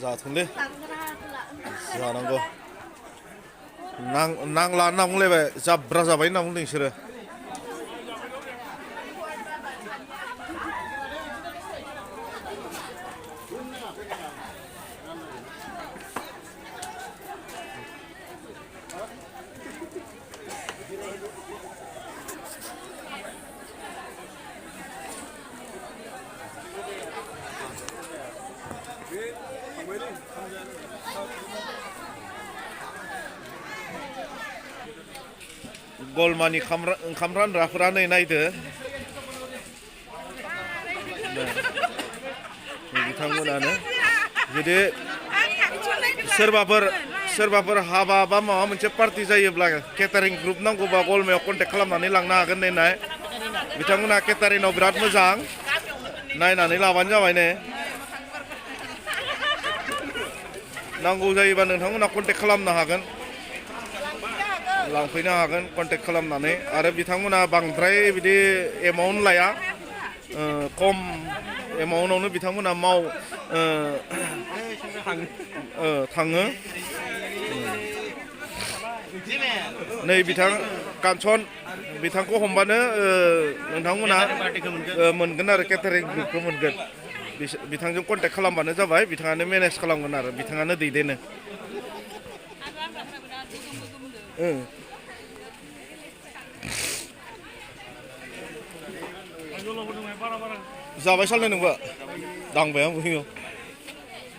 जाथोंलै जानांगौ नांला होनना बुंलायबाय जाब्रा जाबाय होनना बुंदों बिसोरो गलमानि ओंखाम रानग्राफोरा नै नायदो बिथांमोनानो जुदि सोरबाफोर हाबा बा माबा मोनसे पार्टि जायोब्ला केटारिं ग्रुप नांगौबा गलमायाव कन्टेक्ट खालामनानै लांनो हागोन होननाय बिथांमोना केटारिंआव बिराद मोजां नायनानै लाबानो जाबाय ने नांगौ जायोबा नोंथांमोना कन्टेक्ट खालामनो हागोन लांफैनो हागोन कन्टेक्ट खालामनानै आरो बिथांमोना बांद्राय बिदि एमाउन्ट लाया खम एमाउन्टआवनो बिथांमोना थाङो नै बिथां कान्छन बिथांखौ हमबानो नोंथांमोना मोनगोन आरो केटारिं ग्रुपखौ मोनगोन बिथांजों कन्टेक्ट खालामबानो जाबाय बिथाङानो मेनेज खालामगोन आरो बिथाङानो दैदेनो जाबाय सालनाय नोंबा दांबाय आं बुङो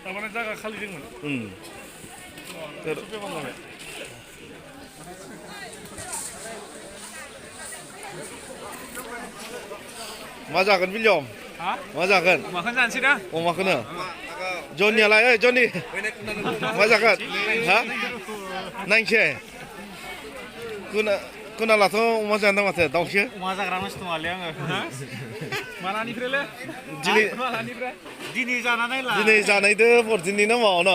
तारमाने जागा खालि दोंमोन मा जागोन बिलियम मा जागोन अमाखौनो जानोसै दा अमाखौनो जनियालाय ओइ जनि मा जागोन हा नायनोसै खोनालाथ' अमा जानो माथो दाउसो अमा जाग्रा मानसि नङालै आङो मालानिफ्रायलै दिनै जानानै ला दिनै जानायदो बरदिननि नामाव न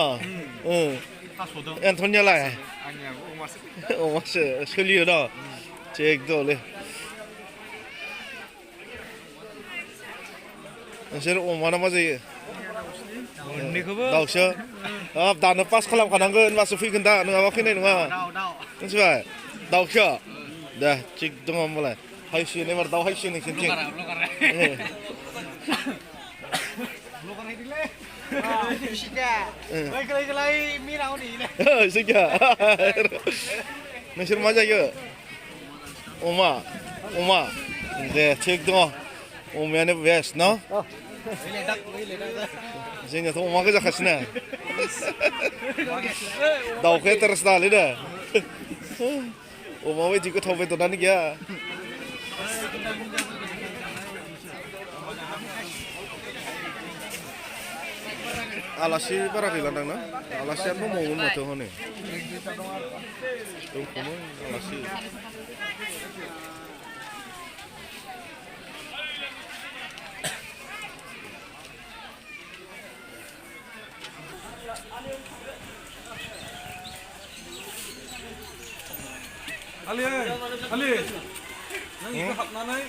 एन्थनियालाय अमासो सोलियो न थिग दंलै नोंसोर अमा ना मा जायो दाउसो दानो पास खालामखानांगोन होनबासो फैगोन दा नङाबा फैनाय नङा मिथिबाय दाउसो दे थिग दङ होमबालाय हायसिगोन एबार दाउ हायसिगोन नोंसोरनिथिं नोंसोर मा जायो अमा दे थिग दङ अमायानो बेस्ट न जोंनियाथ' अमा गोजाखासिनो दाउखौ इन्टारेस्ट नाङालै दा अमा बायदि गोथाव बेदरानो गैया आलासि बारा गैलादां ना आलासिया दंबावोमोन माथो हनै दंखौमोन आलासि Ali, nang ikut hapnanai.